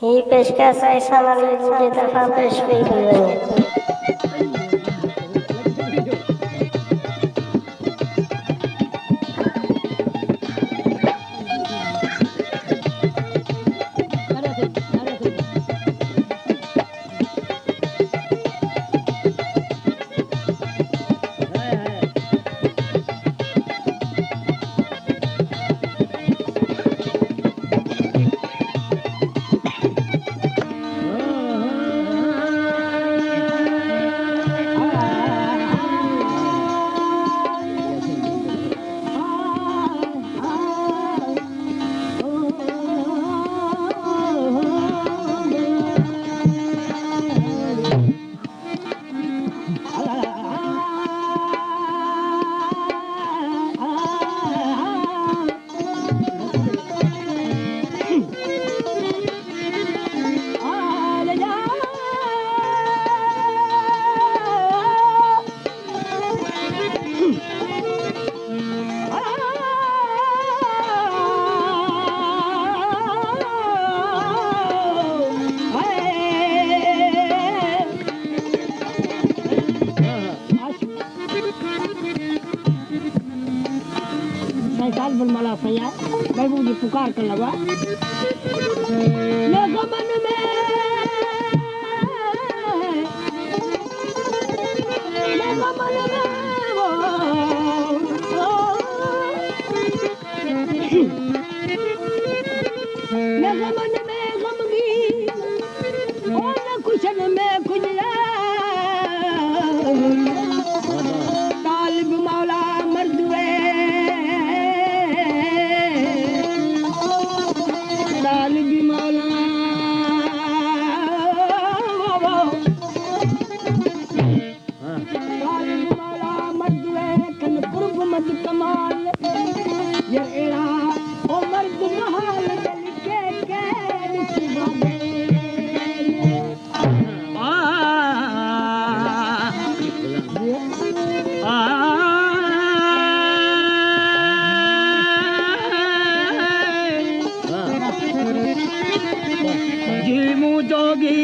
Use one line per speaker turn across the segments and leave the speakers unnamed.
ही पेशकश ऐसा वाली मुझे तरफा पेश भी की गई है।
बनमाला सैया महबूब जी पुकार कर लगा लोगों मन में लोगों मन में लोगों मन में गमगी और कुशन में खुजला तालिब मौला मर्दुए कमाल ये एड़ा ओ मर्द महाल दिल के जी मुझोगी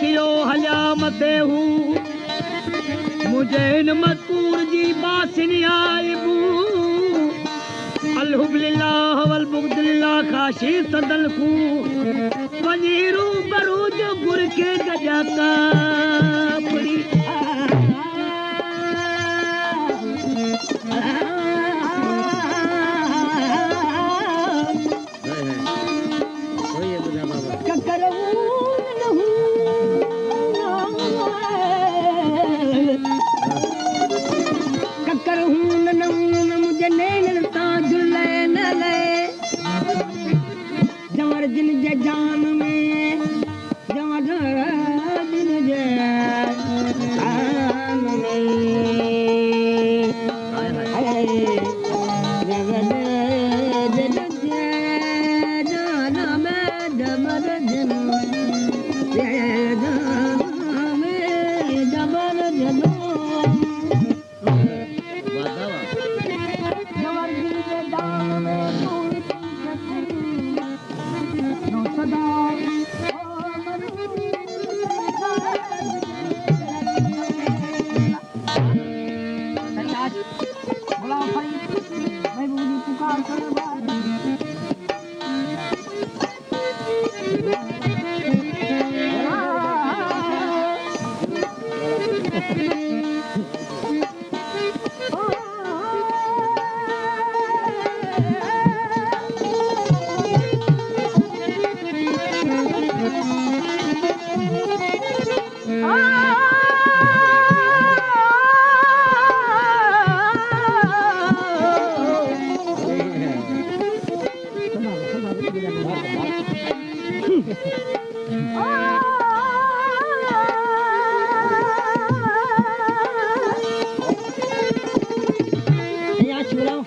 थियो हलिया मथे हूँ मुझे इन मज़कूर जी बासिनी आइबू अल्हुबिल्लाह वल बुगदिल्लाह खाशी सदल खू वजीरू बरूज गुर के गजाका पड़ी जान में जान दिन जान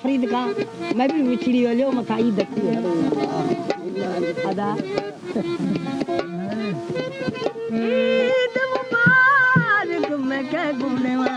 फरीद का मैं भी मिछड़ी वाले मकाई दक्की है अदा ईद मुबारक मैं क्या गुणवा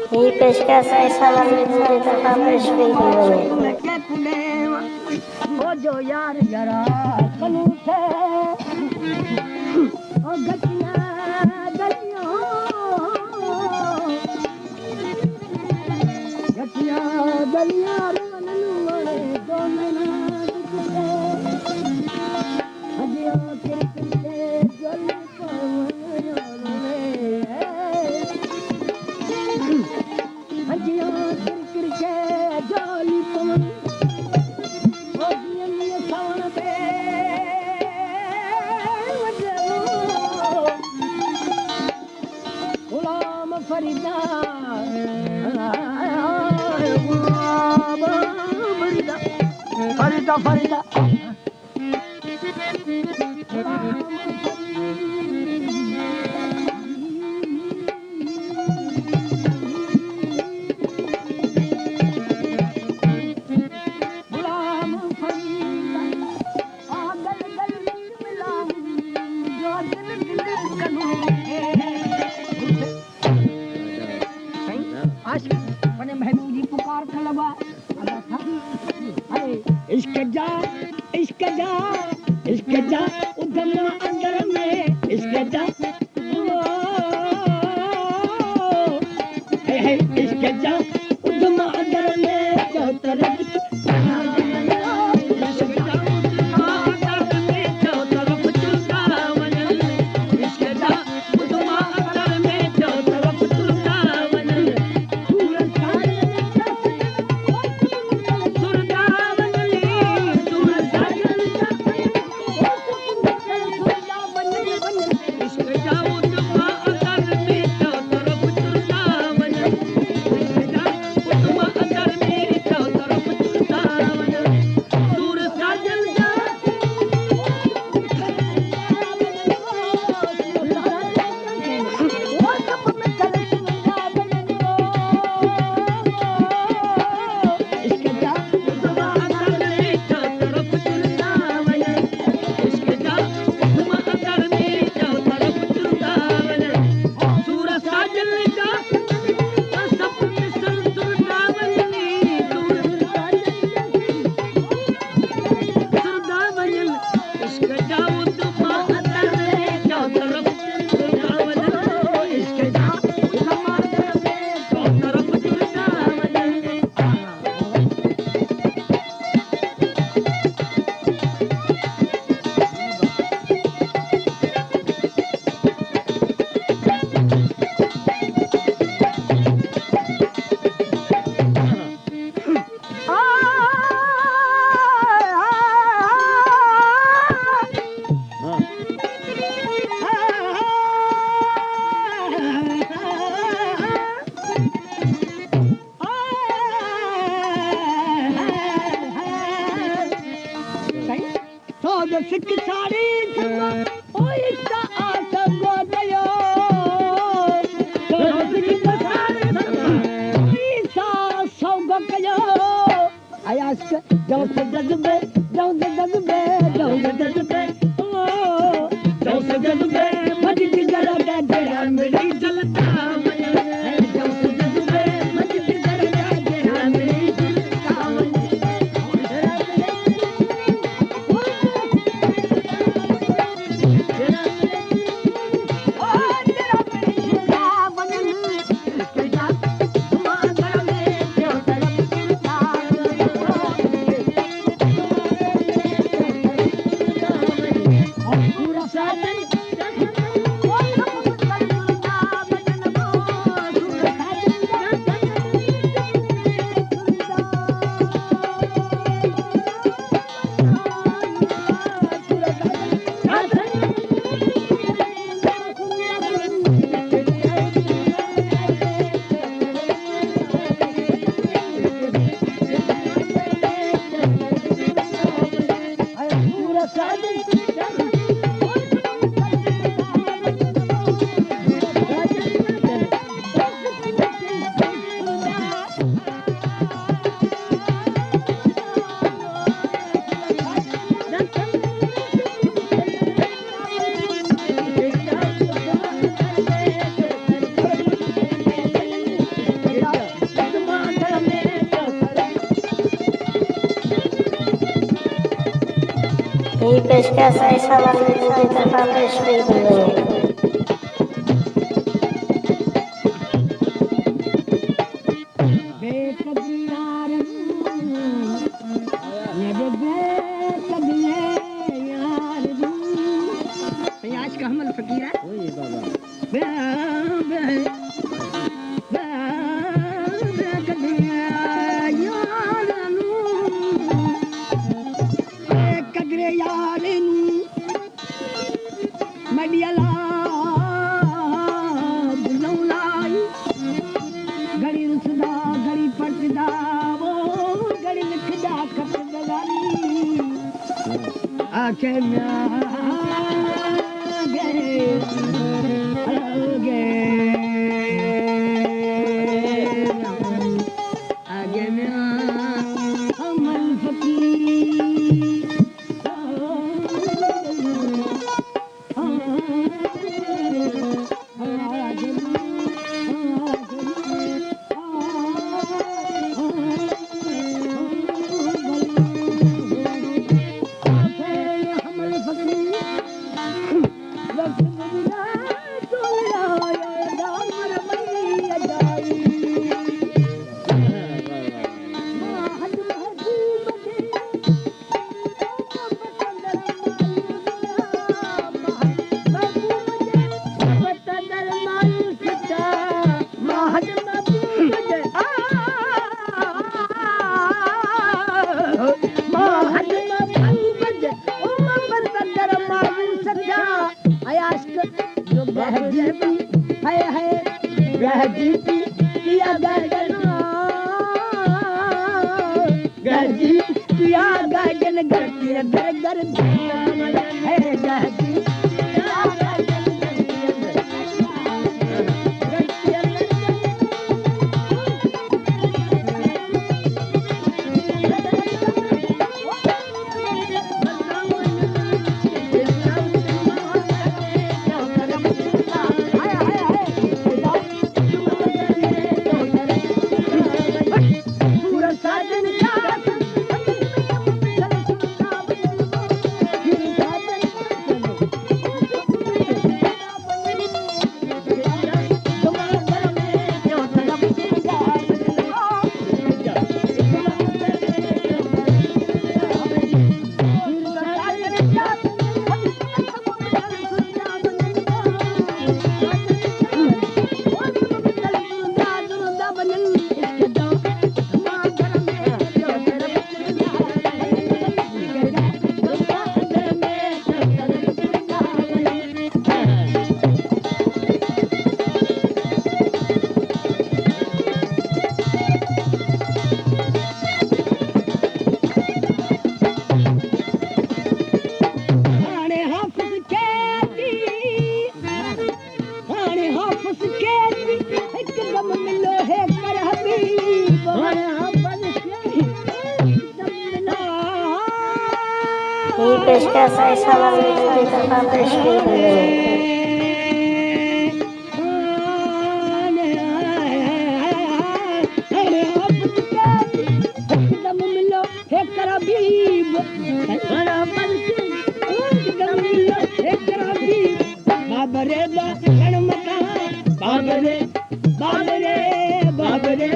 ही पेशकश ऐसा वाली दूसरी दफा पेश भी बने
ओ जो यार जरा कनू थे ओ गतिया गलियों गतिया गलियां मनू मरे दो मना दुखे हजिया किरकिरे जल पवने हजिया किरकिरे जल पवने फरीदा फरीदा फरीदा महबूब जी पुकार खलबा अरे इश्क जा उधम अंदर में इश्क जा इश्क जा उधम अंदर में जो तरफ सिख साड़ी ओ इसका आसम गोदयो सिख साड़ी ईसा सौग कयो आयास जो से जज्बे जो से जज्बे जो से जज्बे ओ जो से जज्बे मत जिगर दे तेरा मेरी जलता जो से जज्बे मत जिगर दे तेरा मेरी जलता
ही पेशकश ऐसा वाली की तरफा पेश की गई है। ही पेशकश ऐसा वाली की तरफा पेश की गई है।
बाबरे